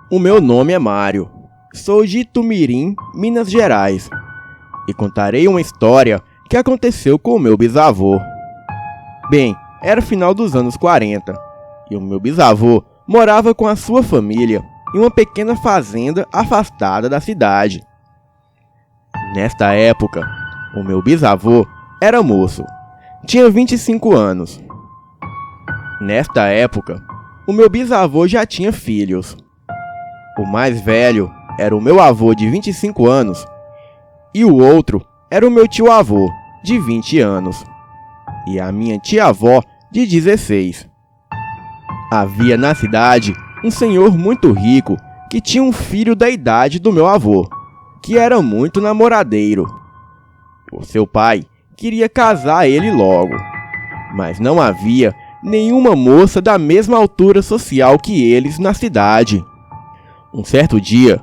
O meu nome é Mário, sou de Itumirim, Minas Gerais, e contarei uma história que aconteceu com o meu bisavô. Bem, era final dos anos 40, e o meu bisavô morava com a sua família em uma pequena fazenda afastada da cidade. Nesta época, o meu bisavô era moço, tinha 25 anos. Nesta época, o meu bisavô já tinha filhos. O mais velho era o meu avô de 25 anos e o outro era o meu tio-avô de 20 anos e a minha tia-avó de 16. Havia na cidade um senhor muito rico que tinha um filho da idade do meu avô, que era muito namoradeiro. O seu pai queria casar ele logo, mas não havia nenhuma moça da mesma altura social que eles na cidade. Um certo dia,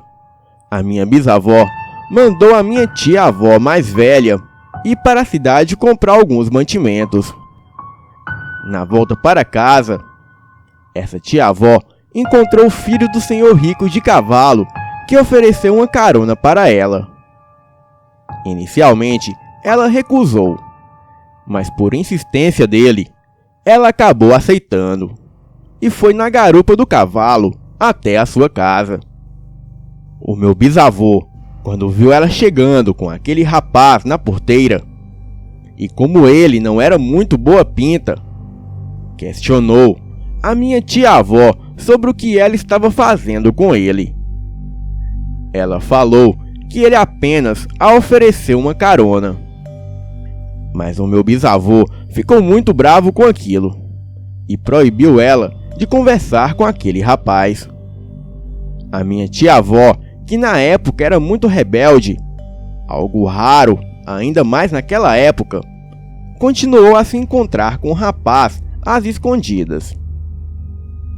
a minha bisavó mandou a minha tia-avó mais velha ir para a cidade comprar alguns mantimentos. Na volta para casa, essa tia-avó encontrou o filho do senhor rico de cavalo, que ofereceu uma carona para ela. Inicialmente, ela recusou, mas por insistência dele, ela acabou aceitando e foi na garupa do cavalo até a sua casa. O meu bisavô, quando viu ela chegando com aquele rapaz na porteira, e como ele não era muito boa pinta, questionou a minha tia-avó sobre o que ela estava fazendo com ele. Ela falou que ele apenas a ofereceu uma carona. Mas o meu bisavô ficou muito bravo com aquilo e proibiu ela de conversar com aquele rapaz. A minha tia-avó, que na época era muito rebelde, algo raro, ainda mais naquela época, continuou a se encontrar com o rapaz às escondidas.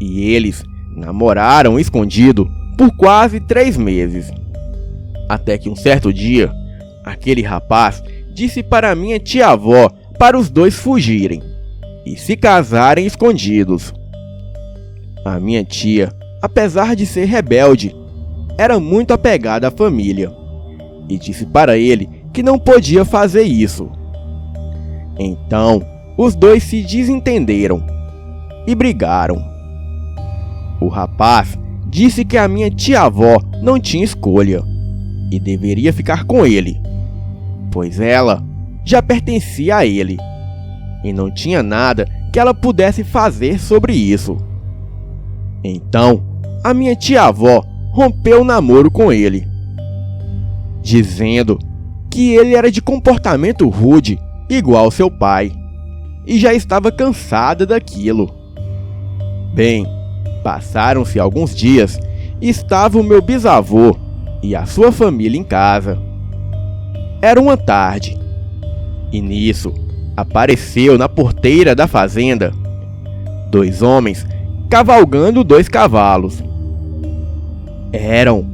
E eles namoraram escondido por quase 3 meses. Até que um certo dia, aquele rapaz disse para minha tia-avó para os dois fugirem e se casarem escondidos. A minha tia, apesar de ser rebelde, era muito apegada à família e disse para ele que não podia fazer isso. Então, os dois se desentenderam e brigaram. O rapaz disse que a minha tia-avó não tinha escolha e deveria ficar com ele, pois ela já pertencia a ele e não tinha nada que ela pudesse fazer sobre isso. Então, a minha tia-avó rompeu o namoro com ele, dizendo que ele era de comportamento rude igual seu pai e já estava cansada daquilo. Bem, passaram-se alguns dias e estava o meu bisavô e a sua família em casa. Era uma tarde e nisso apareceu na porteira da fazenda 2 homens cavalgando 2 cavalos. Eram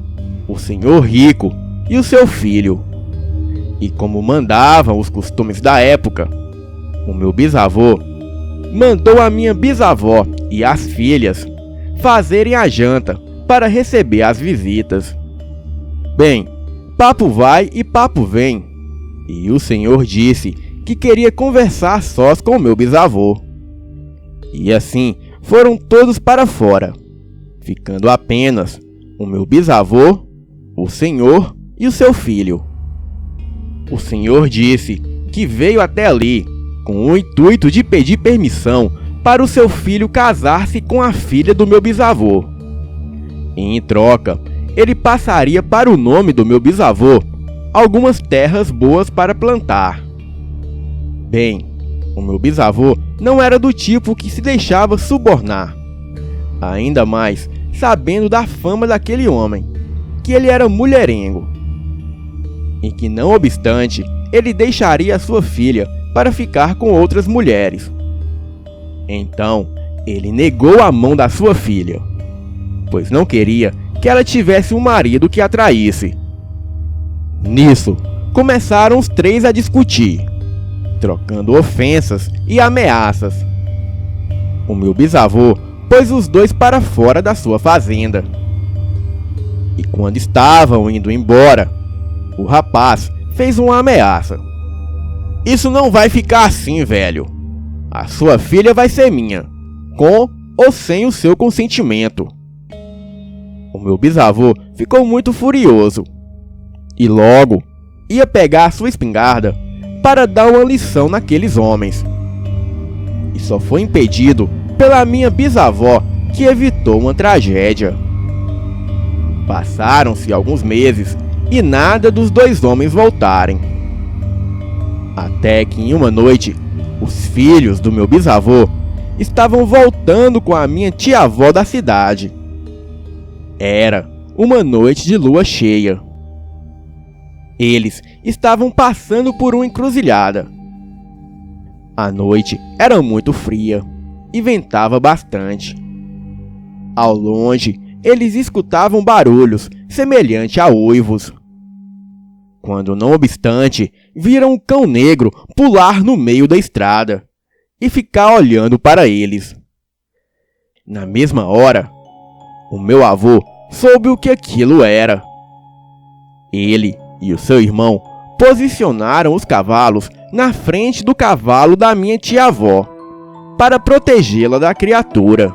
o senhor rico e o seu filho. E como mandavam os costumes da época, o meu bisavô mandou a minha bisavó e as filhas fazerem a janta para receber as visitas. Bem, papo vai e papo vem, e o senhor disse que queria conversar sós com o meu bisavô. E assim foram todos para fora, ficando apenas o meu bisavô, o senhor e o seu filho. O senhor disse que veio até ali com o intuito de pedir permissão para o seu filho casar-se com a filha do meu bisavô. E em troca, ele passaria para o nome do meu bisavô algumas terras boas para plantar. Bem, o meu bisavô não era do tipo que se deixava subornar, ainda mais sabendo da fama daquele homem, que ele era mulherengo, e que não obstante, ele deixaria a sua filha para ficar com outras mulheres. Então, ele negou a mão da sua filha, pois não queria que ela tivesse um marido que a traísse. Nisso, começaram os 3 a discutir, trocando ofensas e ameaças. O meu bisavô pôs os 2 para fora da sua fazenda E quando estavam indo embora, o rapaz fez uma ameaça. Isso não vai ficar assim, velho. A sua filha vai ser minha, com ou sem o seu consentimento. O meu bisavô ficou muito furioso e logo ia pegar a sua espingarda para dar uma lição naqueles homens. E só foi impedido pela minha bisavó, que evitou uma tragédia. Passaram-se alguns meses e nada dos dois homens voltarem. Até que em uma noite, os filhos do meu bisavô estavam voltando com a minha tia-avó da cidade. Era uma noite de lua cheia. Eles estavam passando por uma encruzilhada. A noite era muito fria e ventava bastante. Ao longe, eles escutavam barulhos semelhantes a uivos. Quando, não obstante, viram um cão negro pular no meio da estrada e ficar olhando para eles. Na mesma hora, o meu avô soube o que aquilo era. Ele e o seu irmão posicionaram os cavalos na frente do cavalo da minha tia-avó para protegê-la da criatura.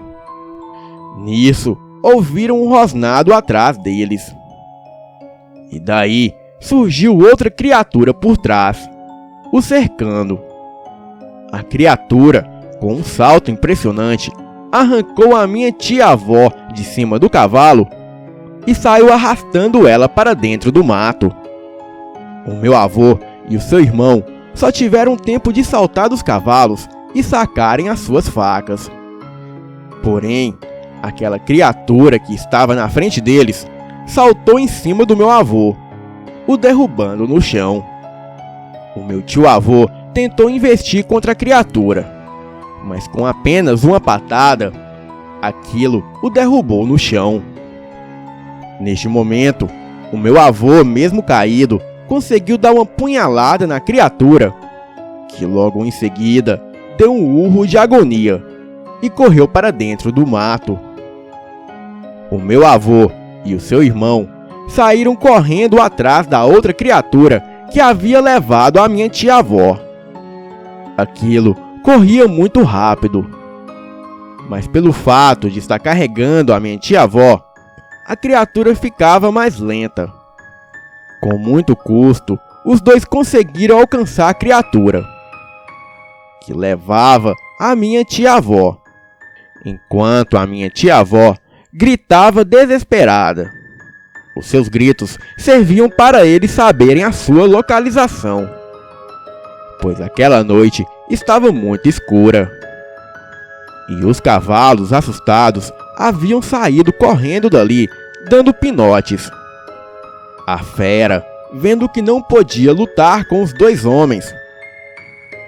Nisso, ouviram um rosnado atrás deles. E daí surgiu outra criatura por trás, o cercando. A criatura, com um salto impressionante, arrancou a minha tia-avó de cima do cavalo e saiu arrastando ela para dentro do mato. O meu avô e o seu irmão só tiveram tempo de saltar dos cavalos e sacarem as suas facas. Porém, aquela criatura que estava na frente deles saltou em cima do meu avô, o derrubando no chão. O meu tio-avô tentou investir contra a criatura, mas com apenas uma patada, aquilo o derrubou no chão. Neste momento, o meu avô, mesmo caído, conseguiu dar uma punhalada na criatura, que logo em seguida deu um urro de agonia e correu para dentro do mato. O meu avô e o seu irmão saíram correndo atrás da outra criatura que havia levado a minha tia-avó. Aquilo corria muito rápido, mas pelo fato de estar carregando a minha tia-avó, a criatura ficava mais lenta. Com muito custo, os dois conseguiram alcançar a criatura, que levava a minha tia-avó, enquanto a minha tia-avó gritava desesperada. Os seus gritos serviam para eles saberem a sua localização, pois aquela noite estava muito escura. E os cavalos, assustados, haviam saído correndo dali, dando pinotes. A fera, vendo que não podia lutar com os dois homens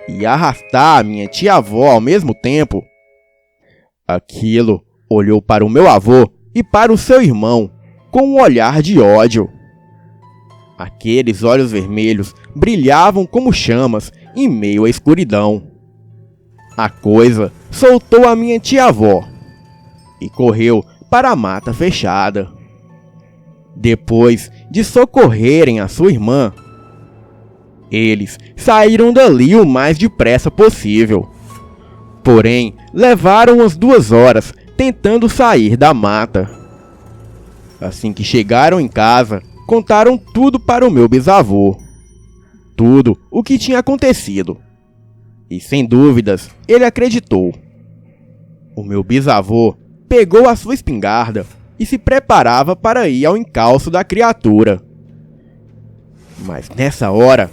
e arrastar a minha tia-avó ao mesmo tempo, aquilo olhou para o meu avô e para o seu irmão com um olhar de ódio. Aqueles olhos vermelhos brilhavam como chamas em meio à escuridão. A coisa soltou a minha tia-avó e correu para a mata fechada. Depois de socorrerem a sua irmã, eles saíram dali o mais depressa possível. Porém, levaram umas 2 horas tentando sair da mata. Assim que chegaram em casa, contaram tudo para o meu bisavô. Tudo o que tinha acontecido. E sem dúvidas, ele acreditou. O meu bisavô pegou a sua espingarda e se preparava para ir ao encalço da criatura. Mas nessa hora,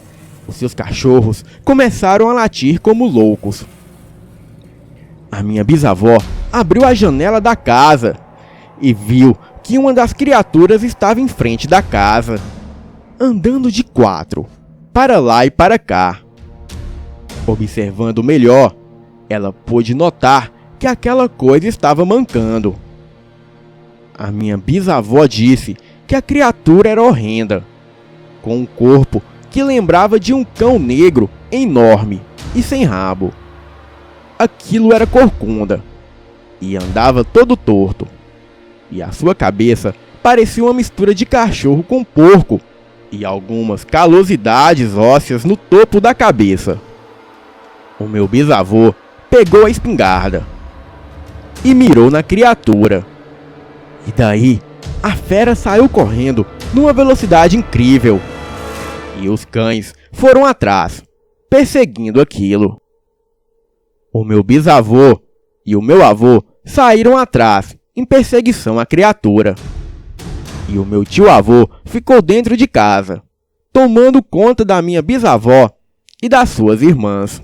os seus cachorros começaram a latir como loucos. A minha bisavó abriu a janela da casa e viu que uma das criaturas estava em frente da casa, andando de 4, para lá e para cá. Observando melhor, ela pôde notar que aquela coisa estava mancando. A minha bisavó disse que a criatura era horrenda, com um corpo que lembrava de um cão negro enorme e sem rabo. Aquilo era corcunda e andava todo torto, e a sua cabeça parecia uma mistura de cachorro com porco e algumas calosidades ósseas no topo da cabeça. O meu bisavô pegou a espingarda e mirou na criatura. E daí, a fera saiu correndo numa velocidade incrível. E os cães foram atrás, perseguindo aquilo. O meu bisavô e o meu avô saíram atrás, em perseguição à criatura. E o meu tio-avô ficou dentro de casa, tomando conta da minha bisavó e das suas irmãs.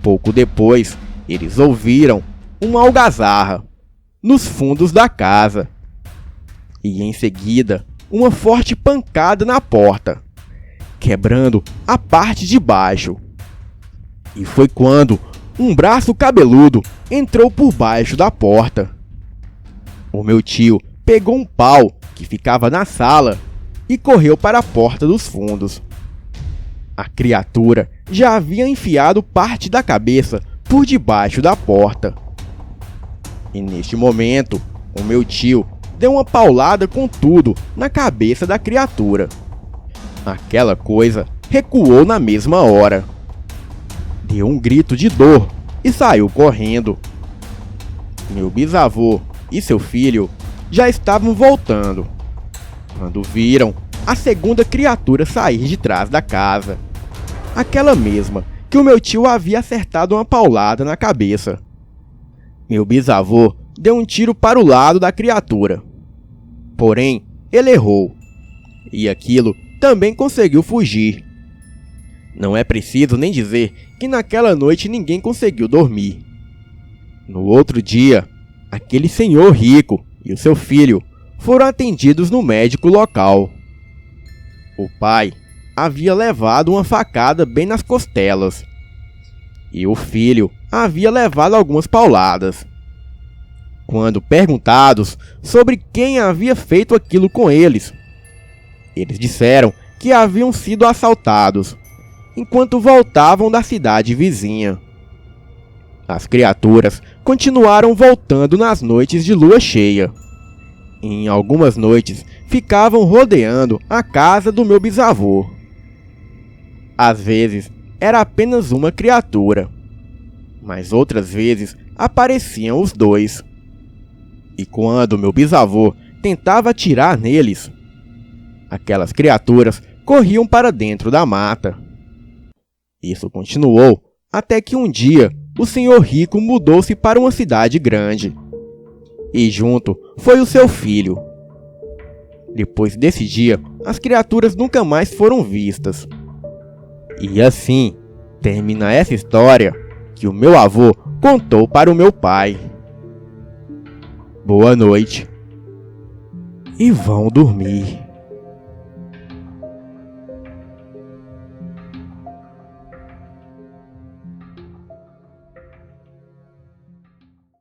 Pouco depois, eles ouviram uma algazarra nos fundos da casa. E em seguida, uma forte pancada na porta, quebrando a parte de baixo. E foi quando um braço cabeludo entrou por baixo da porta. O meu tio pegou um pau que ficava na sala e correu para a porta dos fundos. A criatura já havia enfiado parte da cabeça por debaixo da porta. E neste momento, o meu tio deu uma paulada com tudo na cabeça da criatura. Aquela coisa recuou na mesma hora. Deu um grito de dor e saiu correndo. Meu bisavô e seu filho já estavam voltando, quando viram a segunda criatura sair de trás da casa. Aquela mesma que o meu tio havia acertado uma paulada na cabeça. Meu bisavô deu um tiro para o lado da criatura. Porém, ele errou. E aquilo também conseguiu fugir. Não é preciso nem dizer que naquela noite ninguém conseguiu dormir. No outro dia, aquele senhor rico e o seu filho foram atendidos no médico local. O pai havia levado uma facada bem nas costelas. E o filho havia levado algumas pauladas. Quando perguntados sobre quem havia feito aquilo com eles, eles disseram que haviam sido assaltados enquanto voltavam da cidade vizinha. As criaturas continuaram voltando nas noites de lua cheia. E em algumas noites ficavam rodeando a casa do meu bisavô. Às vezes era apenas uma criatura, mas outras vezes apareciam os dois. E quando meu bisavô tentava atirar neles, aquelas criaturas corriam para dentro da mata. Isso continuou até que um dia o senhor rico mudou-se para uma cidade grande. E junto foi o seu filho. Depois desse dia, as criaturas nunca mais foram vistas. E assim termina essa história que o meu avô contou para o meu pai. Boa noite. E vão dormir.